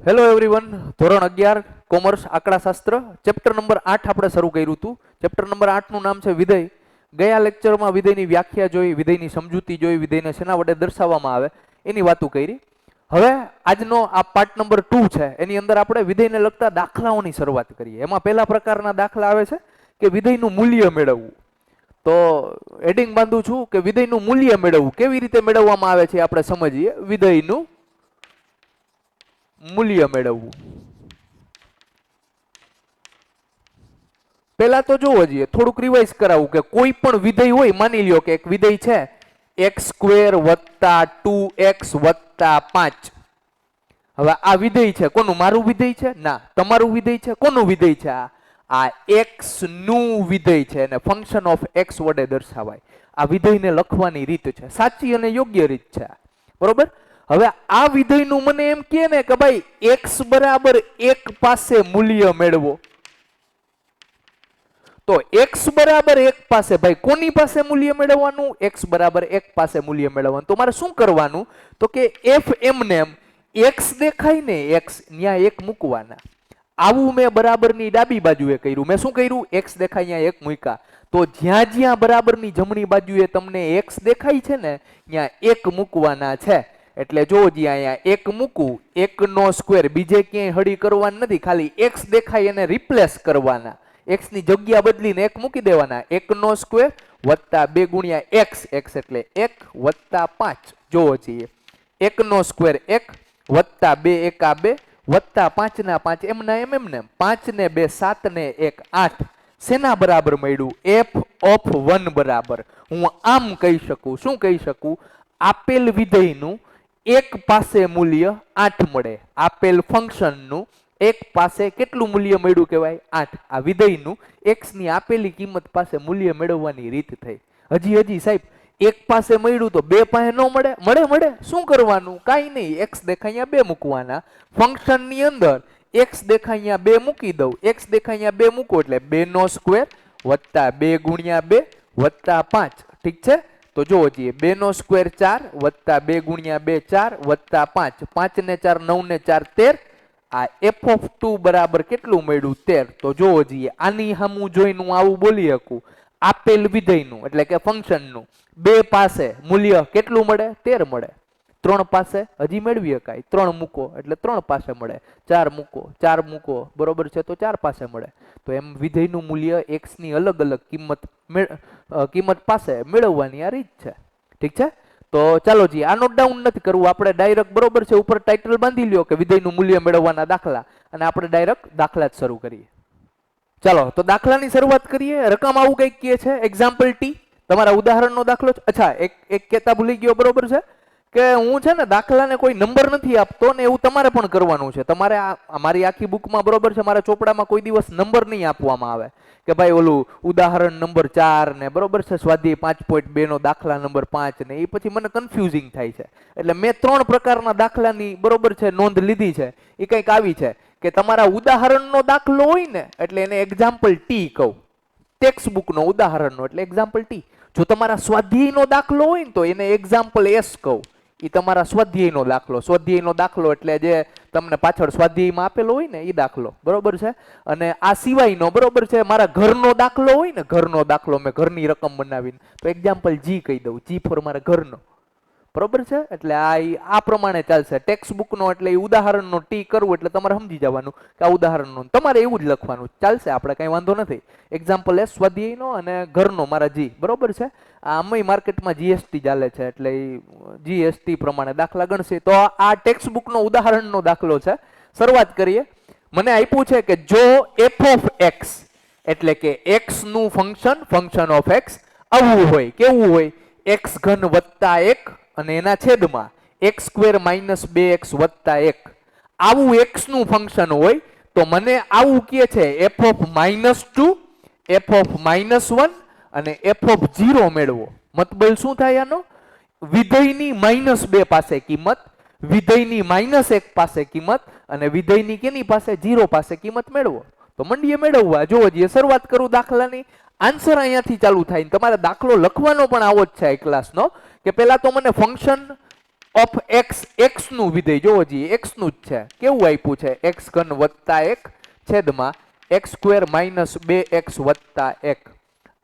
Hello everyone, ધોરણ 11 commerce આંકડાશાસ્ત્ર chapter number 8 આપણે શરૂ કર્યું હતું. ચેપ્ટર નંબર 8 નું નામ છે વિધેય. ગયા લેક્ચરમાં વિધેયની વ્યાખ્યા જોઈ, વિધેયની સમજૂતી જોઈ, વિધેયને શેના વડે દર્શાવવામાં આવે એની વાતો કરી. હવે આજનો આ પાર્ટ નંબર 2 છે, એની અંદર આપણે વિધેયને લગતા દાખલાઓની શરૂઆત કરીએ. એમાં પહેલા પ્રકારના દાખલા આવે છે કે વિધેયનું મૂલ્ય મેળવવું. તો હેડિંગ બાંધું છું કે વિધેયનું મૂલ્ય મેળવવું. કેવી રીતે મેળવવામાં આવે છે આપણે સમજીએ. વિધેયનું મૂલ્ય મેળવવું. પહેલા તો જોવો જોઈએ, થોડુંક રિવાઇઝ કરાવું કે કોઈ પણ વિધેય હોય, માની લ્યો કે એક વિધેય છે x² + 2x + 5. હવે આ વિધેય છે કોનું? મારું વિધેય છે? ના, તમારું વિધેય છે. કોનું વિધેય છે? આ x નું વિધેય છે અને ફંક્શન ઓફ x વડે દર્શાવાય. આ વિધેયને લખવાની રીત છે, સાચી અને યોગ્ય રીત છે, બરોબર. હવે આ વિધેયનું મને એમ કહે ને કે ભાઈ x = 1 પાસે મૂલ્ય મેળવો. તો x = 1 પાસે, ભાઈ કોની પાસે મૂલ્ય મેળવવાનું? x = 1 પાસે મૂલ્ય મેળવવાનું. તો મારે શું કરવાનું? તો કે f એમને x દેખાય ને, x ન્યા 1 મૂકવાના. આવું મેં બરાબરની ડાબી બાજુએ કર્યું. મેં શું કર્યું? x દેખાય અહીંયા 1 મૂક્યા. તો જ્યાં જ્યાં બરાબરની જમણી બાજુએ તમને x દેખાય છે ને, ત્યાં 1 મૂકવાના છે. એટલે જો જી અહીંયા 1 મૂકું, 1² બીજે ક્યાંય હળી કરવાનું નથી, ખાલી x દેખાય એને રિપ્લેસ કરવાના. x ની જગ્યા બદલીને 1 મૂકી દેવાના. 1² + 2 × x, x એટલે 1 + 5. જોવો છીએ 1² 1 + 2 × 2 + 5 × 5 એમના એમને 5 ને 2 7 ને 1 8. શેના બરાબર મળ્યું? f ઓફ 1 બરાબર. હું આમ કહી શકું. શું કહી શકું? આપેલ વિધેયનું 1 પાસે મૂલ્ય 8 મળે. આપેલ ફંક્શનનું 1 પાસે કેટલું મૂલ્ય મળ્યું કહેવાય? 8. આ વિધેયનું x ની આપેલી કિંમત પાસે મૂલ્ય મેળવવાની રીત થઈ. હજી સાહેબ 1 પાસે મળ્યું તો 2 પાસે ન મળે? મળે. શું કરવાનું? કાંઈ નહીં, x દેખાય 2 મૂકવાના. ફંક્શનની અંદર x દેખાય 2 મૂકી દઉં. x દેખાય 2 મૂકો એટલે 2² + 2 × 2 + 5. ઠીક છે. તો જોવો જોઈએ 2² 4 + 2 × 2 4 + 5. 5 ને 4 9 ને 4 13. આ f ઓફ 2 બરાબર કેટલું મળ્યું? 13. તો જોવો જોઈએ આની સામું જોઈને હું આવું બોલી શકું. આપેલ વિધેયનું એટલે કે ફંક્શનનું 2 પાસે મૂલ્ય કેટલું મળે? 13 મળે. 3 પાસે હજી મેળવી શકાય. 3 મૂકો એટલે 3 પાસે મળે. 4 મૂકો, 4 મૂકો, બરોબર છે, તો 4 પાસે મળે. તો એમ વિધેયનું મૂલ્ય x ની અલગ અલગ કિંમત પાસે મેળવવાની આ રીત છે. ઠીક છે. તો ચાલો જી, આ નોટ ડાઉન નથી કરવું આપણે, ડાયરેક્ટ બરોબર છે ઉપર ટાઇટલ બાંધી લ્યો કે વિધેયનું મૂલ્ય મેળવવાના દાખલા, અને આપણે ડાયરેક્ટ દાખલા જ શરૂ કરીએ. ચાલો તો દાખલાની શરૂઆત કરીએ. રકમ આવું કંઈક કહે છે, એક્ઝામ્પલ ટી. તમારા ઉદાહરણનો દાખલો છે. અચ્છા, એક કહેતા ભૂલી ગયો, બરોબર છે, કે હું છે ને દાખલાને કોઈ નંબર નથી આપતો ને એવું તમારે પણ કરવાનું છે. તમારે મારી આખી બુકમાં, બરોબર છે, મારા ચોપડામાં કોઈ દિવસ નંબર નહીં આપવામાં આવે કે ભાઈ ઓલું ઉદાહરણ નંબર 4 ને, બરોબર છે, સ્વાધ્યાય 5.2 નો દાખલા નંબર 5 ને, એ પછી મને કન્ફ્યુઝિંગ થાય છે. એટલે મેં 3 પ્રકારના દાખલાની, બરોબર છે, નોંધ લીધી છે. એ કંઈક આવી છે કે તમારા ઉદાહરણનો દાખલો હોય ને એટલે એને એક્ઝામ્પલ ટી કહું. ટેક્સ્ટ બુકનો ઉદાહરણનો એટલે એક્ઝામ્પલ ટી. જો તમારા સ્વાધ્યાયનો દાખલો હોય ને તો એને એક્ઝામ્પલ એસ કહું. એ તમારા સ્વાધ્યાયનો દાખલો. સ્વાધ્યાયનો દાખલો એટલે જે તમને પાછળ સ્વાધ્યાયમાં આપેલો હોય ને એ દાખલો, બરોબર છે. અને આ સિવાયનો, બરોબર છે, મારા ઘરનો દાખલો હોય ને, ઘરનો દાખલો મેં ઘરની રકમ બનાવીને, તો એક્ઝામ્પલ જી કહી દઉં. જી ફોર મારા ઘરનો, બરોબર છે. એટલે આ પ્રમાણે ચાલશે. ટેક્સ્ટ બુકનો એટલે એ ઉદાહરણનો ટી કરવું એટલે તમારે સમજી જવાનું કે આ ઉદાહરણનો, તમારે એવું જ લખવાનું. ચાલશે, આપણે કંઈ વાંધો નથી. એક્ઝામ્પલ એસ સ્વાધ્યાયનો અને ઘરનો મારા જી, બરોબર છે. આમાં માર્કેટમાં જીએસટી ચાલે છે એટલે જીએસટી પ્રમાણે દાખલા ગણશે. તો આ ટેક્સ્ટ બુકનો ઉદાહરણનો દાખલો છે. શરૂઆત કરીએ. મને આપ્યું છે કે જો f ઓફ x એટલે કે x નું ફંક્શન ઓફ x આવું હોય, કેવું હોય? x³ + 1 અને એના છેદમાં x² - 2x + 1. આવું x નું ફંક્શન હોય તો મને આવું કહે છે f ઓફ -2, f ઓફ -1 અને f ઓફ 0 મેળવો. મતલબ શું થાય આનો? વિધેયની -2 પાસે કિંમત, વિધેયની -1 પાસે કિંમત અને વિધેયની કેની પાસે? 0 પાસે કિંમત મેળવો. તો મંડીએ મેળવવા. જોવો જોઈએ, શરૂઆત કરું દાખલાની. આન્સર અહીંયાથી ચાલુ થાય. તમારે દાખલો લખવાનો પણ આવો જ છે ક્લાસનો, કે પહેલા તો મને ફંક્શન ઓફ એક્સ, એક્સ નું વિધેય જોવો જી એક્સ નું જ છે, કેવું આપ્યું છે એક્સ ઘન વત્તા 1 છેદમાં એક્સ સ્ક્વેર માઇનસ 2x વત્તા 1,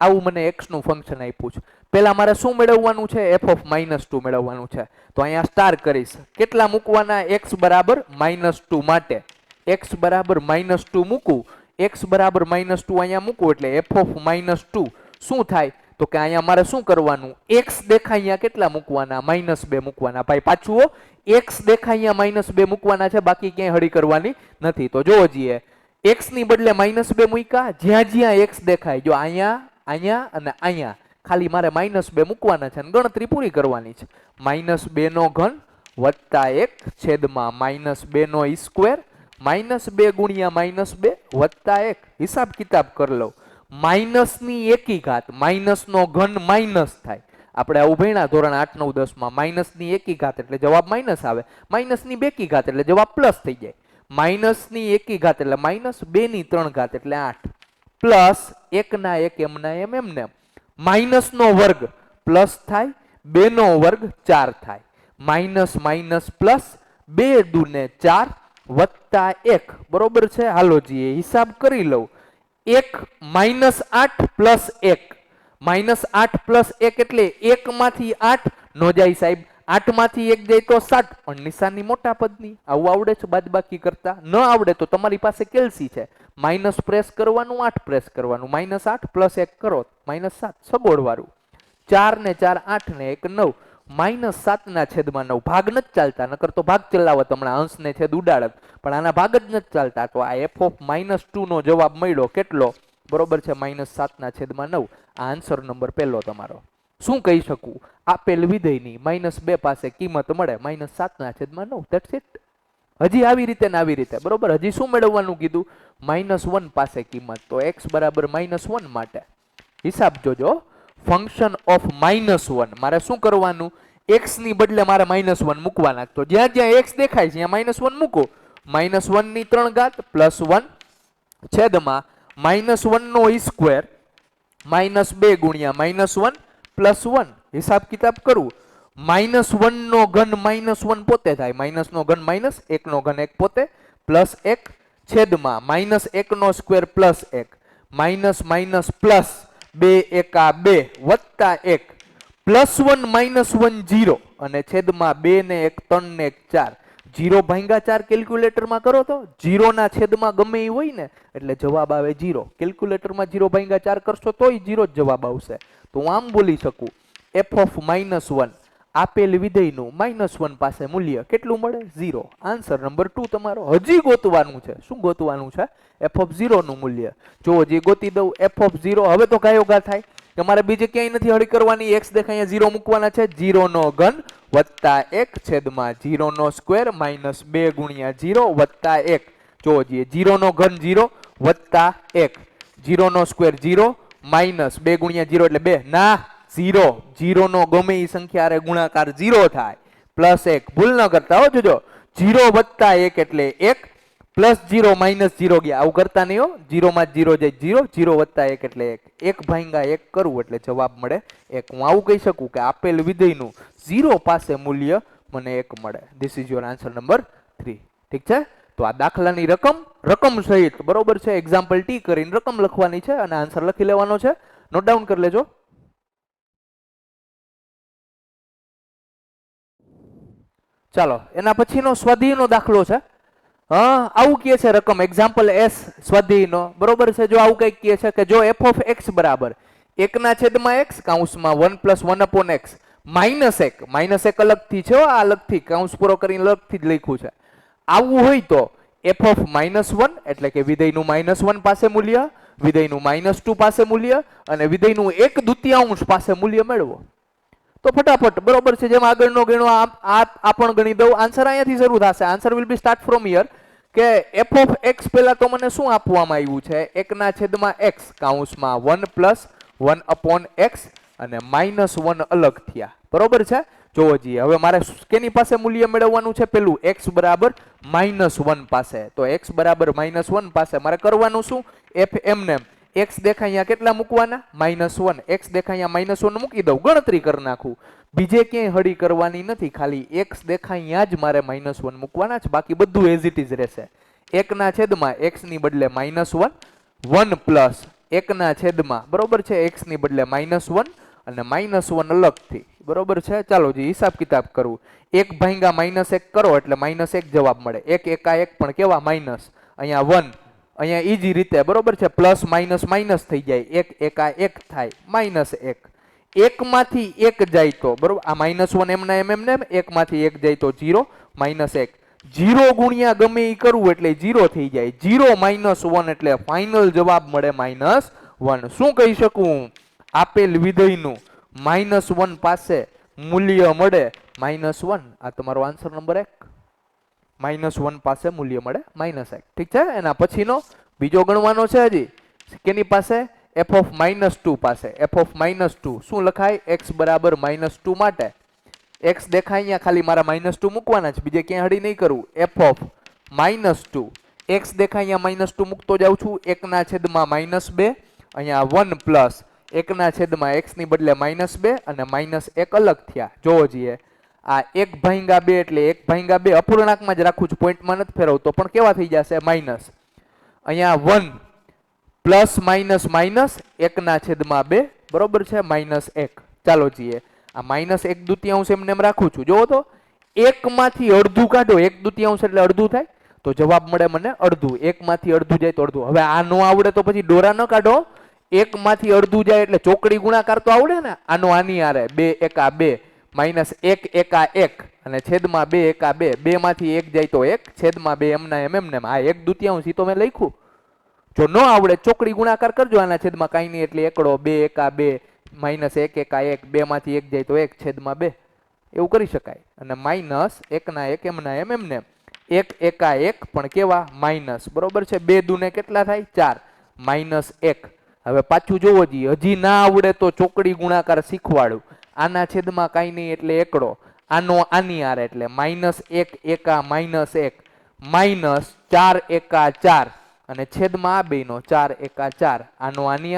આવું મને એક્સ નું ફંક્શન આપ્યું છે. પેલા મારે શું મેળવવાનું છે, એફ ઓફ -2 મેળવવાનું છે. તો અહીંયા સ્ટાર કરીશ, કેટલા મૂકવાના, x બરાબર -2 માટે x બરાબર -2 મૂકું, x બરાબર -2 અહીંયા મૂકું એટલે એફ ઓફ -2 શું થાય, તો કે અહીંયા મારે શું કરવાનું, x દેખાય અહીંયા કેટલા મૂકવાના, -2 મૂકવાના. ભાઈ પાછું x દેખાય અહીંયા -2 મૂકવાના છે, બાકી ક્યાંય હળી કરવાની નથી. તો જોવો જઈએ, x ની બદલે -2 મૂક્યા, જ્યાં જ્યાં x દેખાય, જો અહીંયા અહીંયા અને અહીંયા ખાલી મારે -2 મૂકવાના છે અને ગણતરી પૂરી કરવાની છે. -2 નો ઘન વત્તા 1 છેદમાં -2 નો સ્ક્વેર -2 ગુણ્યા -2 વત્તા 1, હિસાબ કિતાબ કરી લો. માઇનસ ની એકી ઘાત, માઇનસ નો ઘન માઇનસ થાય, આપણે આવું ભણ્યા ધોરણ 8 9 10 માં, માઇનસ ની એકી ઘાત એટલે જવાબ માઇનસ આવે, માઇનસ ની બેકી ઘાત એટલે જવાબ પ્લસ થઈ જાય. માઇનસ ની એકી ઘાત એટલે માઇનસ, 2 ની 3 ઘાત એટલે 8 પ્લસ 1 ના 1 એમના એમ એમને, માઇનસ નો વર્ગ પ્લસ થાય, 2 નો વર્ગ 4 થાય, માઇનસ માઇનસ પ્લસ 2 દુને 4 વત્તા 1, બરોબર છે. હાલો જી હિસાબ કરી લઉં, 1 -8 પ્લસ 1, -8 પ્લસ 1 એટલે 1 માંથી 8 નો જાય સાહેબ, 8 માંથી 1 જાય તો 7, પણ નિશાની મોટા પદની. આવું આવડે છે બાદબાકી કરતા? ન આવડે તો તમારી પાસે કેલ્સી છે, માઇનસ પ્રેસ કરવાનું, 8 પ્રેસ કરવાનું, -8 પ્લસ 1 કરો -7, સગોળ વાળું, 4 ને 4 8 ને 1 9, -7 ના છેદમાં 9, ભાગ નથી ચાલતા, નકર તો ભાગ ચલાવત હમણાં, અંશ ને છેદ ઉડાડત, પણ આના ભાગ જ નથી ચાલતા. તો આ એફ ઓફ -2 નો જવાબ મળ્યો કેટલો, બરોબર છે, -7 ના છેદમાં 9. આ આન્સર નંબર પહેલો તમારો. શું કહી શકું, આપેલ વિધેયની -2 પાસે કિંમત મળે -7 ના છેદમાં 9, ધેટ્સ ઇટ. હજી આવી રીતે ને આવી રીતે, બરોબર. હજી શું મેળવવાનું કીધું, -1 પાસે કિંમત, તો x બરાબર -1 માટે હિસાબ જોજો, ફંક્શન ઓફ -1 મારે શું કરવાનું, x ની બદલે મારે -1 મૂકવાના, તો જ્યાં જ્યાં x દેખાય છે ત્યાં -1 મૂકો, -1 ની 3 ઘાત પ્લસ 1 છેદમાં -1 નો સ્ક્વેર -2 ગુણ્યા -1 પ્લસ 1, હિસાબ કિતાબ કરું, -1 નો ઘન -1 પોતે થાય, માઇનસ નો ઘન માઇનસ, 1 નો ઘન 1 પોતે, પ્લસ 1 છેદમાં -1 નો square plus 1, minus minus plus 2 એકા 2 વત્તા 1 પ્લસ 1 -1 0 અને છેદમાં 2 ને 1 3 ને 1 4, 0 ભાંગા 4 કેલ્ક્યુલેટરમાં કરો તો 0 ના છેદમાં ગમે એ હોય ને એટલે જવાબ આવે 0. કેલ્ક્યુલેટરમાં 0 ભાંગા 4 કરશો તોય 0 જ જવાબ આવશે. તો હું આમ બોલી શકું, એફ ઓફ -1 આપેલ વિધેયનું -1 પાસે મૂલ્ય કેટલું મળે, 0. આન્સર નંબર 2 તમારો. હજી ગોતવાનું છે, શું ગોતવાનું છે, એફ ઓફ 0 નું મૂલ્ય. જો હજી ગોતી દઉં એફ ઓફ 0, હવે તો ગાયોગા થાય કે મારે બીજે ક્યાંય નથી હળી કરવાની, x દેખાય 0 મૂકવાના છે, 0 નો ઘન વત્તા 1 છેદમાં 0 નો સ્ક્વેર -2 ગુણ્યા 0 વત્તા 1. જો હજી 0 નો ઘન 0 વત્તા 1, 0 નો સ્ક્વેર 0 -2 ગુણ્યા 0 એટલે 2 ના 0, 0 નો ગમે એ સંખ્યા આરે ગુણાકાર 0 થાય, પ્લસ 1, ભૂલ ન કરતા હો જોજો, 0 વત્તા 1 એટલે 1 પ્લસ 0 માઇનસ 0 ગયા, આવું કરતા નહીં હો, 0 માં 0 જાય 0, 0 વત્તા 1 એટલે 1, 1 ભાંગા 1 કરવું એટલે જવાબ મળે 1. હું આવું કહી શકું કે આપેલ વિધેયનું 0 પાસે મૂલ્ય મને 1 મળે. This is your answer number 3. ઠીક છે. તો આ દાખલાની રકમ સહિત, બરોબર છે, એક્ઝામ્પલ ટી કરીને રકમ લખવાની છે અને આન્સર લખી લેવાનો છે. નોટ ડાઉન કરી લેજો. ચાલો એના પછીનો સ્વાધ્યાયનો દાખલો છે. હા, આવું કહે છે રકમ, એક્ઝામ્પલ S સ્વાધ્યાયનો, બરોબર છે. જો આવું કંઈક કહે છે કે જો f ઓફ x બરાબર 1 ના છેદમાં x કૌંસમાં 1 + 1/x -1 અલગથી છે, આ અલગથી કૌંસ પૂરો કરીને અલગથી જ લખ્યું છે. આવું હોય તો f ઓફ -1 એટલે કે વિધેયનું -1 પાસે મૂલ્ય, વિધેયનું -2 પાસે મૂલ્ય અને વિધેયનું 1/2 પાસે મૂલ્ય મેળવો. તો ફટાફટ, બરોબર છે, જેમ આગળનો ગણો આ પણ ગણી દઉં. આન્સર અહીંયાથી શરૂ થશે. Answer will be start from here કે f ઓફ x પહેલા તો મને શું આપવામાં આવ્યું છે, 1 ના છેદમાં x કૌંસમાં 1 + 1/x અને -1 અલગ થયા, બરોબર છે. જોવો જઈએ હવે મારે કેની પાસે મૂલ્ય મેળવવાનું છે, પેલું x બરાબર -1 પાસે. તો x બરાબર -1 પાસે મારે કરવાનું શું, f એમને x દેખાય અહીંયા કેટલા મૂકવાના -1, x દેખાય અહીંયા -1 મૂકી દઉં, ગણતરી કરી નાખું, બીજે ક્યાંય હળી કરવાની નથી, ખાલી x દેખાય અહીંયા જ મારે -1 મૂકવાના છે, બાકી બધું એઝ ઇટ ઇઝ રહેશે. 1 ના છેદમાં x ની બદલે -1, 1 પ્લસ 1 ના છેદમાં બરોબર છે x ની બદલે -1 અને -1 અલગથી બરોબર છે. ચાલો જી હિસાબ કિતાબ કરવું, 1 ભાંગા -1 કરો એટલે -1 જવાબ મળે, 1 એકા 1 પણ કેવા માઇનસ, અહીંયા 1, અહીંયા ઈજી રીતે બરોબર છે, પ્લસ માઇનસ માઇનસ થઈ જાય, 1 એકા 1 થાય -1, 1 માંથી 1 જાય તો બરોબર આ -1 એમના એમ 1 માંથી 1 જાય તો 0 -1, 0 ગુણ્યા ગમે એ કરવું એટલે 0 થઈ જાય, 0 -1 એટલે ફાઇનલ જવાબ મળે -1. શું કહી શકું, આપેલ વિધેયનું -1 પાસે મૂલ્ય મળે -1, આ તમારો આન્સર નંબર 1. -1 પાસે મૂલ્ય મળે -1. ઠીક છે. એના પછીનો બીજો ગણવાનો છે હજી, કેની પાસે f of -2 પાસે. f of -2 શું લખાય, x બરાબર -2 માટે x દેખાય અહીંયા, ખાલી મારા -2 મૂકવાના છે, બીજે ક્યાંય હળી નહીં કરવું. f of -2 x દેખાય અહીંયા -2 મૂકતો જાઉં છું, 1 ના છેદમાં -2, અહીંયા 1 પ્લસ 1 ના છેદમાં x ની બદલે -2 અને -1 અલગ થયા. જોવો જઈએ આ 1 ભાંગા 2 એટલે 1 ભાંગા 2 અપૂર્ણાંકમાં જ રાખું છું, પોઈન્ટમાં નથી ફેરવતો, પણ કેવા થઈ જશે માઇનસ, અહીંયા 1 પ્લસ માઇનસ માઇનસ 1 ના છેદમાં 2 બરોબર છે -1. ચાલો જઈએ આ -1/2 એમને એમ રાખું છું. જોવો તો 1 માંથી અડધું કાઢો, 1/2 એટલે અડધું થાય, તો જવાબ મળે મને અડધું. 1 માંથી અડધું જાય તો અડધું. હવે આ નો આવડે તો પછી દોરા ન કાઢો, 1 માંથી અડધું જાય એટલે ચોકડી ગુણાકાર તો આવડે ને, આનો આની આરે 2 એકા 2 -1 એકા 1 અને છેદમાં 2 એકા 2, 2 માંથી 1 જાય તો 1 છેદમાં 2 એમના એમ આ 1/2 તો મેં લખ્યું. જો ન આવડે ચોકડી ગુણાકાર કરજો આના છેદમાં, કાંઈ નહીં એટલે એકડો, 2 એકા 2 -1 એકા 1, 2 માંથી 1 જાય તો 1 છેદમાં 2, એવું કરી શકાય. અને -1 ના 1 એમના એમને 1 એકા 1 પણ કેવા માઇનસ બરોબર છે, 2 દુને કેટલા થાય 4 -1. હવે પાછું જોવો જઈએ, હજી ના આવડે તો ચોકડી ગુણાકાર શીખવાડું, આના છેદમાં કાંઈ નહીં એટલે એકડો, આનો આની આરે એટલે -1 એકા -1 -4 એકા 4 અને છેદમાં આ બેનો 4 એકા 4, આનો આની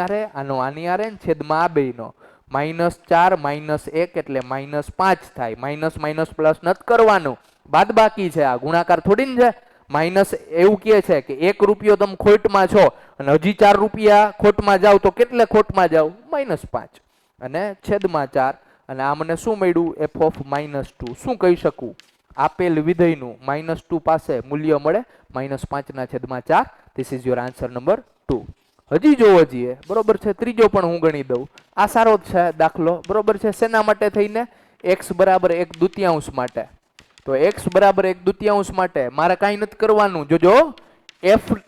આરે ને છેદમાં આ બેનો -4 -1 એટલે -5 થાય. માઇનસ માઇનસ પ્લસ નથી કરવાનું, બાદ બાકી છે, આ ગુણાકાર થોડી ને છે. માઇનસ એવું કહે છે કે 1 રૂપિયો તમે ખોટમાં છો અને હજી 4 રૂપિયા ખોટમાં જાવ તો કેટલે ખોટમાં જાવ -5 અને છેદમાં 4, અને આ મને શું મળ્યું f of -2. શું કહી શકું, આપેલ વિધેયનું -2 પાસે મૂલ્ય મળે -5 ના છેદમાં 4. This is your answer number 2. હજી જોવો જઈએ બરોબર છે, ત્રીજો પણ હું ગણી દઉં, આ સારો છે દાખલો બરોબર છે. શેના માટે થઈને, x બરાબર 1/2 માટે. તો x બરાબર 1/2 માટે મારે કાંઈ નથી કરવાનું, જોજો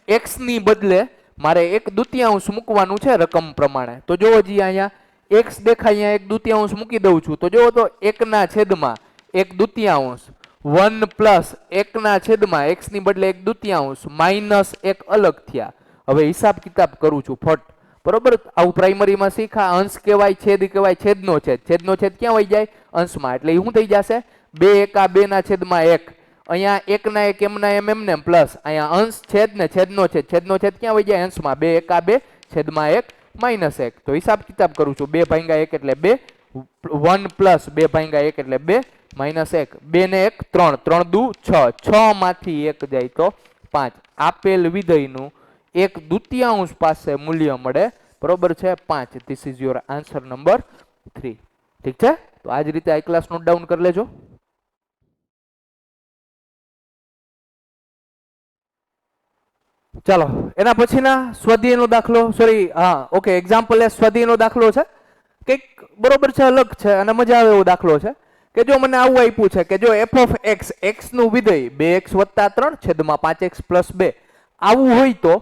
x ની બદલે મારે 1/2 મૂકવાનું છે રકમ પ્રમાણે. તો જોવો જી અહીંયા x દેખાય અહીંયા 1/2 મૂકી દઉં છું, તો જોવો તો 1 ના છેદમાં 1/2, 1 પ્લસ 1 ના છેદમાં x ની બદલે 1/2 -1 અલગ થયા. હવે હિસાબ કિતાબ કરું છું ફટ બરોબર, આવું પ્રાઇમરીમાં શીખા, અંશ કહેવાય છેદ કહેવાય, છેદનો છેદ ક્યાં વહી જાય અંશમાં, એટલે શું થઈ જશે 2 એકા 2 ના છેદમાં 1, અહીંયા 1 ના 1 એમના એમને પ્લસ અહીંયા અંશ છેદ ને છેદનો છેદ ક્યાં વહી જાય અંશમાં, 2 એકા 2 છેદમાં 1 -1. તો હિસાબ કિતાબ કરું છું, 2 ભાંગ્યા 1 એટલે 2, 1 પ્લસ 2 ભાંગ્યા 1 એટલે 2 -1, 2 ને 1 3, 3 દુ 6, 6 માંથી 1 જાય તો 5. આપેલ વિધેયનું 1/2 પાસે મૂલ્ય મળે બરોબર છે 5. This is your answer number 3. ઠીક છે. તો આ જ રીતે આ ક્લાસ નોટ ડાઉન કરી લેજો. ચાલો એના પછીના સ્વાધ્યાયનો દાખલો, સોરી હા ઓકે, એક્ઝામ્પલ એ સ્વાધ્યાયનો દાખલો છે, કંઈક બરોબર છે, અલગ છે અને મજા આવે એવો દાખલો છે. કે જો મને આવું આપ્યું છે કે જો f of x, x નું વિધેય 2x + 3 છેદમાં 5x + 2 આવું હોય તો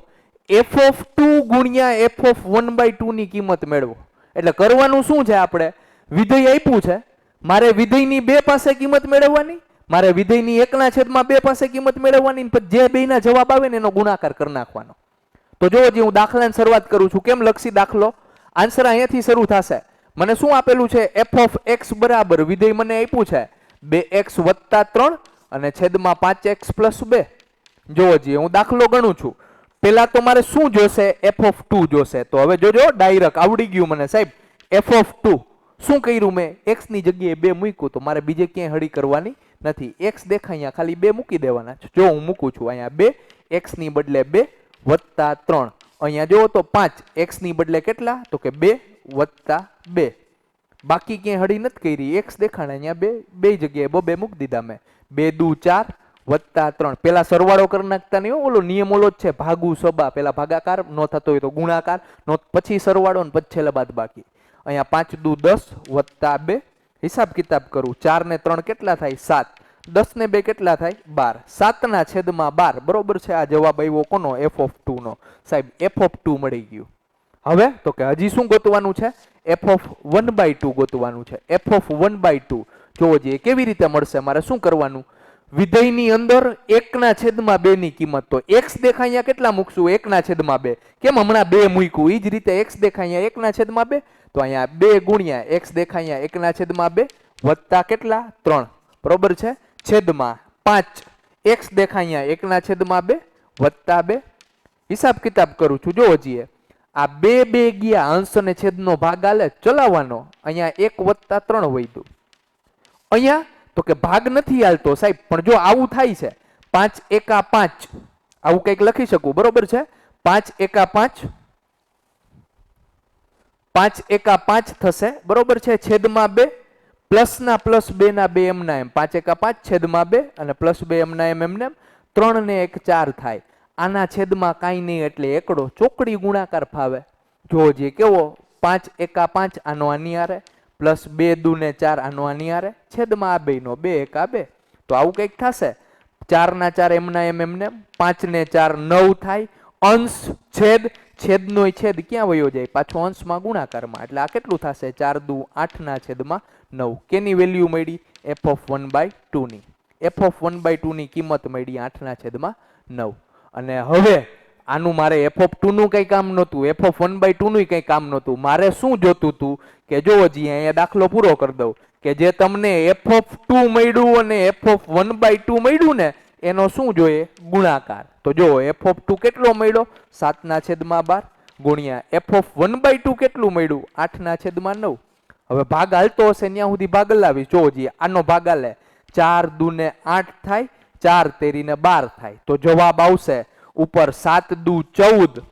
f of 2 ગુણ્યા f of 1/2 ની કિંમત મેળવો. એટલે કરવાનું શું છે, આપણે વિધેય આપ્યું છે, મારે વિધેયની 2 પાસે કિંમત મેળવવાની, મારે વિધેયની 1 ના છેદમાં 2 પાસે કિંમત મેળવવાની, પછી જે બેયના જવાબ આવે ને એનો ગુણાકાર કરી નાખવાનો. તો જો હું દાખલાની શરૂઆત કરું છું, કેમ લક્ષી દાખલો, આન્સર અહીંયાથી શરૂ થશે. મને શું આપેલું છે, f of x બરાબર વિધેય મને આપ્યું છે 2x + 3 અને છેદમાં 5x + 2. જોવો જોઈએ હું દાખલો ગણું છું, પેલા તો મારે શું જોશે? f(2) જોશે. તો હવે જોજો, ડાયરેક્ટ આવડી ગયું મને સાહેબ. f(2) શું કર્યું મેં? x ની જગ્યાએ 2 મૂક્યું, તો મારે બીજે ક્યાંય હળી કરવાની નથી. x દેખાય અહીંયા, ખાલી 2 મૂકી દેવાના છે. જો હું મૂકું છું અહીંયા 2, x ની બદલે 2 વત્તા 3. અહીંયા જો તો 5, x ની બદલે કેટલા? તો કે 2 વત્તા 2. બાકી ક્યાંય હળી નથી કરી. x દેખાણે અહીંયા બે જગ્યાએ 2 મૂકી દીધા મેં. 2 દુ 4 વત્તા 3. પેલા સરવાળો કરી નાખતા નહીં, ઓલો નિયમ ઓલો જ છે, ભાગુ સબા. પેલા ભાગાકાર નો થતો હોય તો ગુણાકાર નો, પછી સરવાળો ને પછી છેલ્લે બાદબાકી. અહીંયા 5 દુ 10 વત્તા 2. હિસાબ કિતાબ કરું, 4 ને 3 કેટલા થાય? 7. 10 ને 2 કેટલા થાય? 12. 7 ના છેદમાં 12. બરોબર છે. આ જવાબ આવ્યો કોનો? f(2) નો. સાહેબ f(2) મળી ગયું. હવે તો કે હજી શું ગોતવાનું છે? f(1/2) ગોતવાનું છે. f(1/2) જોવો જોઈએ કેવી રીતે મળશે. મારે શું કરવાનું? વિધેયની અંદર 1/2 ની કિંમત, તો x દેખાય અહીંયા કેટલા મૂકશું? 1/2. કેમ હમણાં 2 મૂક્યું? એ જ રીતે x દેખાય અહીંયા 1/2. તો અહીંયા 2 ગુણ્યા x દેખાય અહીંયા 1/2 વત્તા કેટલા? 3. બરોબર છે. છેદમાં 5 x દેખાય અહીંયા 1/2 વત્તા 2. હિસાબ કિતાબ કરું છું. જોવો જોઈએ, આ 2 ગયા, અંશ અને છેદનો ભાગ આલે ચલાવવાનો. અહીંયા 1 વત્તા 3 વધ્યું. અહીંયા તો કે ભાગ નથી હાલતો સાહેબ, પણ જો આવું થાય છે 5 એકા 5, આવું કંઈક લખી શકું. બરોબર છે. 5 એકા 5, 5 એકા 5 થશે. બરોબર છે. છેદમાં 2, પ્લસના પ્લસ 2 ના 2 એમના એમ. 5 એકા 5 છેદમાં 2 અને પ્લસ 2 એમના એમ એમને 3 ને 1 4 થાય. આના છેદમાં કાંઈ નહીં એટલે એકડો. ચોકડી ગુણાકાર ફાવે. જોવો જોઈએ કેવો? 5 એકા 5 આનો આની હારે, પ્લસ 2 દુ ને 4 આનો આની હારે, છેદમાં આ બેયનો 2 એકા 2. તો આવું કંઈક થશે. 4 ના 4 એમના એમ એમને, 5 ને 4 9 થાય. અંશ છેદ, છેદનો છેદ ક્યાં વયો જાય? પાછો અંશમાં ગુણાકારમાં. એટલે આ કેટલું થશે? 4 દુ 8 ના છેદમાં 9. કેની વેલ્યુ મળી? f(1/2) ની. f(1/2) ની કિંમત મળી 8 ના છેદમાં 9. અને હવે આનું મારે f(2) નું કઈ કામ નહોતું, f(1/2) નું કઈ કામ નહોતું. મારે શું જોતું હતું? કે જોવો જી અહીંયા દાખલો પૂરો કરી દઉં, કે જે તમને f(2) મળ્યું અને f(1/2) મળ્યું ને, એનો શું જોઈએ? ગુણાકાર. તો જો f(2) કેટલો મળ્યો? 7 ના છેદમાં 12 ગુણ્યા f(1/2) કેટલું મળ્યું? 8 ના છેદમાં 9. હવે ભાગ હાલતો હશે ત્યાં સુધી ભાગ લાવી. જોવો જી આનો ભાગ હાલે, 4 દુ ને 8 થાય, 4 તેરી ને 12 થાય. તો જવાબ આવશે ઉપર 7 દુ 14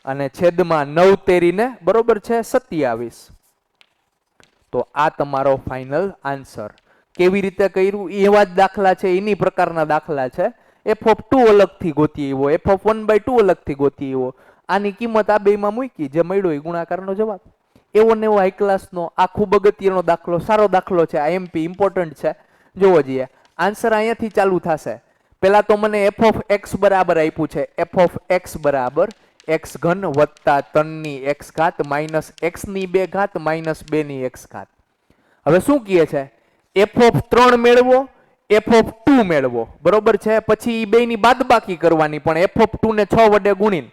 અને છેદમાં 9 તેરી ને, બરોબર છે, 27. તો આ તમારો ફાઇનલ આન્સર. કેવી રીતે કર્યું? એવા જ દાખલા છે, એની પ્રકારના દાખલા છે. f(2) અલગથી ગોતી આવ્યો, f(1/2) અલગથી ગોતી આવ્યો. આની કિંમત આ બેમાં મૂકી, જે મળ્યો એ ગુણાકારનો જવાબ. એવો ને એવો હાઈ ક્લાસનો આ ખૂબ અગત્યનો દાખલો, સારો દાખલો છે. આ MP ઇમ્પોર્ટન્ટ છે. જોવો જોઈએ આન્સર અહીંયાથી ચાલુ થશે. પેલા તો મને f(x) બરાબર આપ્યું છે. f(x) બરાબર x ઘન વત્તા 3 ની x ઘાત માઇનસ x ની 2 ઘાત માઇનસ 2 ની x ઘાત. હવે શું કહે છે? f(3) મેળવો, f(2) મેળવો. બરોબર છે. પછી બે ની બાદબાકી કરવાની, પણ f(2) ને 6 વડે ગુણીને.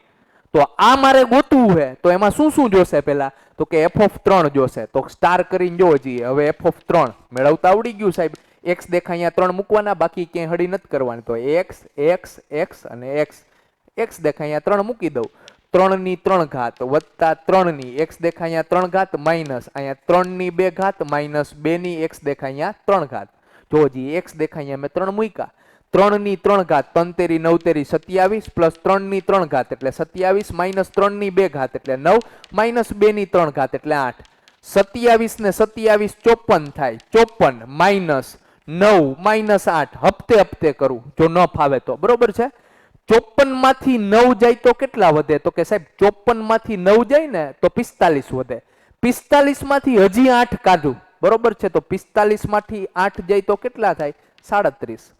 તો આ મારે ગોતવું છે, તો એમાં શું શું જોશે? પેલા તો કે f(3) જોશે. તો સ્ટાર કરીને જોવો જોઈએ. હવે f(3) મેળવતા આવડી ગયું સાહેબ. x દેખાય અહીંયા 3 મૂકવાના, બાકી ક્યાંય હળી નથી કરવાની. તો x x x અને x. x દેખાય અહીંયા 3 મૂકી દઉં. 3 ની 3 ઘાત વત્તા 3 ની x દેખાય અહીંયા 3 ઘાત માઇનસ અહીંયા 3 ની 2 ઘાત માઇનસ 2 ની x દેખાય અહીંયા 3 ઘાત. જો જી x દેખાય અહીંયા મેં 3 મૂક્યા. 3 ની 3 ઘાત 3 તેરી 9 તેરી 27 પ્લસ 3 ની 3 ઘાત એટલે 27 માઇનસ 3 ની 2 ઘાત એટલે 9 માઇનસ 2 ની 3 ઘાત એટલે 8. 27 ને 27 54 થાય. 54 માઇનસ 9 માઇનસ 8. હપ્તે હપ્તે કરું જો ન ફાવે તો. બરોબર છે. 54 માંથી 9 જાય તો કેટલા વધે? તો કે સાહેબ 54 માંથી 9 જાય ને તો 45 વધે. 45 માંથી હજી 8 કાઢું. બરોબર છે. તો 45 માંથી 8 જાય તો કેટલા થાય? 37.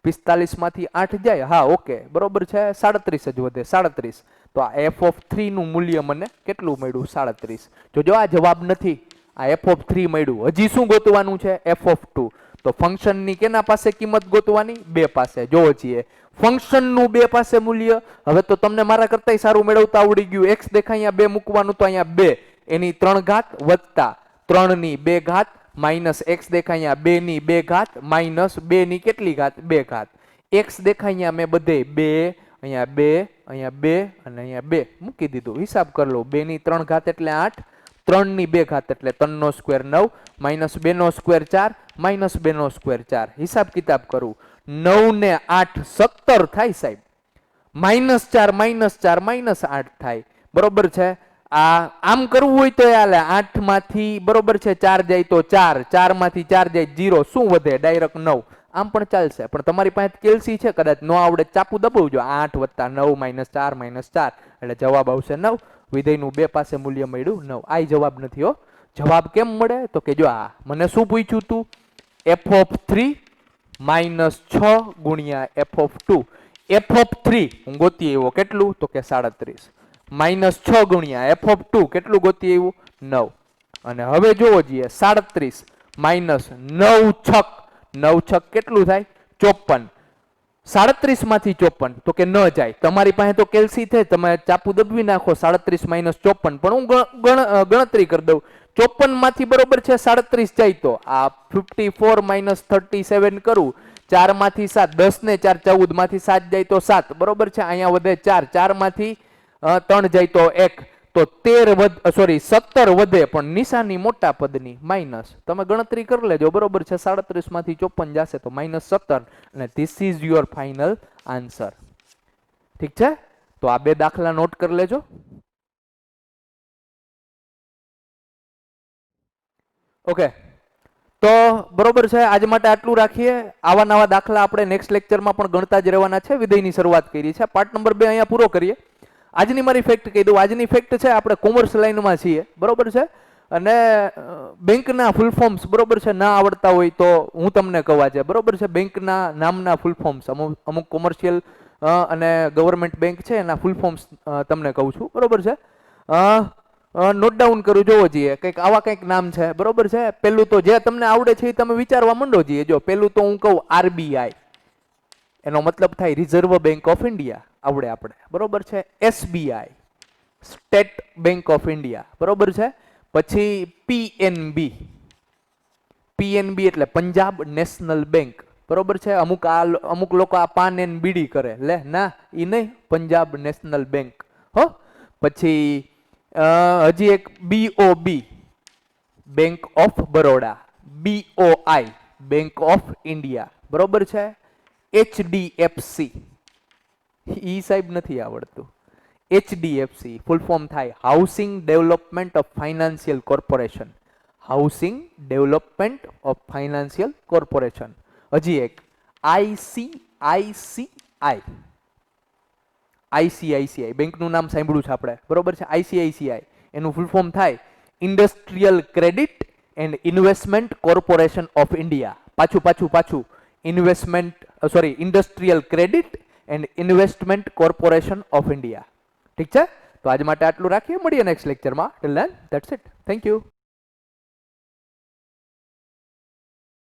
45 માંથી 8 જાય, હા ઓકે બરોબર છે, 37 જ વધે. 37. તો આ f(3) નું મૂલ્ય મને કેટલું મળ્યું? 37. જો આ જવાબ નથી, આ f(3) મળ્યું. હજી શું ગોતવાનું છે? f(2). તો ફંક્શનની કેના પાસે કિંમત ગોતવાની? 2 પાસે. જોવો છીએ ફંક્શનનું 2 પાસે મૂલ્ય. હવે તો તમને મારા કરતાંય સારું મેળવતા આવડી ગયું. x દેખાય અહીંયા 2 મૂકવાનું, તો અહીંયા 2 એની 3 ઘાત વત્તા 3 ની 2 ઘાત માઇનસ x દેખાય અહીંયા 2 ની 2 ઘાત માઇનસ 2 ની કેટલી ઘાત? 2 ઘાત. x દેખાય અહીંયા મેં બધે 2 અહીંયા 2 અહીંયા 2 અને અહીંયા 2 મૂકી દીધું. હિસાબ કરી લો. 2 ની 3 ઘાત એટલે 8, 3 ની 2 ઘાત એટલે 3 નો સ્ક્વેર 9, -2 નો સ્ક્વેર 4, -2 નો સ્ક્વેર 4. હિસાબ કિતાબ કરું. 9 ને 8 17 થાય સાહેબ. -4 -4 -8 થાય. બરોબર છે. આ આમ કરવું હોય તો હાલે. 8 માંથી બરોબર છે 4 જાય તો 4, 4 માંથી 4 જાય 0, શું વધે? ડાયરેક્ટ 9. આમ પણ ચાલશે, પણ તમારી પાસે કેલ્સી છે, કદાચ ન આવડે ચાપુ દબાવજો. 8 + 9 -4 -4 એટલે જવાબ આવશે 9. વિધેયનું 2 પાસે મૂલ્ય મળ્યું 9. આ જવાબ નથી હો. જવાબ કેમ મળે તો કે જો આ મને શું પૂછ્યું તું? f(3) -6 ગુણ્યા f(2). f(3) હું ગોતી આવ્યો કેટલું તો કે 37, -6 ગુણ્યા f(2) કેટલું ગોતી આવ્યું? 9. અને હવે જોવો જોઈએ 37 -9 છક, 9 છક કેટલું થાય? 54. 37 માંથી 54 તો કે ન જાય. તમારી પાસે તો કેલ્સી છે, તમે ચાપુ દબવી નાખો. 37 - 54, પણ હું ગણતરી કરી દઉં. 54 માંથી બરોબર છે 37 જાય તો આ 54 - 37 કરું. 4 માંથી 7, 10 ને 4 14 માંથી 7 જાય તો 7, બરોબર છે. અહીંયા વધે 4, 4 માંથી 3 જાય તો 1, તો 17 વધે, પણ નિશાની મોટા પદની માઇનસ. તમે ગણતરી કરી લેજો, બરોબર છે. 37 માંથી 54 જશે તો -17, અને this is your final answer. ઠીક છે, તો આ બે દાખલા નોટ કરી લેજો. ઓકે, તો બરોબર છે. આજ માટે આટલું રાખીએ. આવા નવા દાખલા આપણે નેક્સ્ટ લેક્ચરમાં પણ ગણતા જ રહેવાના છે. વિધેયની શરૂઆત કરી છે. પાર્ટ નંબર 2 અહીંયા પૂરો કરીએ. આજની મારી ફેક્ટ કહી દઉં. આજની ફેક્ટ છે, આપણે કોમર્સ લાઈનમાં છીએ, બરોબર છે. અને બેંકના ફૂલ ફોર્મ્સ બરોબર છે ના આવડતા હોય તો હું તમને કહેવા છે, બરોબર છે. બેંકના નામના ફૂલ ફોર્મ્સ અમુક કોમર્શિયલ અને ગવર્મેન્ટ બેંક છે એના ફૂલ ફોર્મ્સ તમને કહું છું, બરોબર છે. નોટ ડાઉન કરું, જોવો જોઈએ. કંઈક આવા કંઈક નામ છે, બરોબર છે. પેલું તો જે તમને આવડે છે એ તમે વિચારવા માંડો જોઈએ. જો પેલું તો હું કહું RBI, એનો મતલબ થાય રિઝર્વ બેંક ઓફ ઇન્ડિયા, આવડે આપણે, બરોબર છે. SBI, state bank of India, બરોબર છે. પછી PNB એટલે પંજાબ નેશનલ બેંક, બરોબર છે. અમુક લોકો આ પાન એન બીડી કરે, લે ના ઈ નહીં, પંજાબ નેશનલ બેંક હો. પછી હજી એક BOB, bank of Baroda. BOI, bank of India, બરોબર છે. HDFC, ઈ સાહેબ નથી આવડતું. HDFC ફૂલ ફોર્મ થાય housing development of financial corporation. Housing development of financial corporation. હજી એક ICICI બેંકનું નામ સાંભળ્યું છે આપણે, બરોબર છે. ICICI એનું ફૂલ ફોર્મ થાય industrial credit and investment corporation of India. પાછું industrial credit and investment corporation of India. ઠીક છે, તો આજ માટે આટલું રાખીએ. મળીએ નેક્સ્ટ લેક્ચરમાં. Till then that's it. Thank you.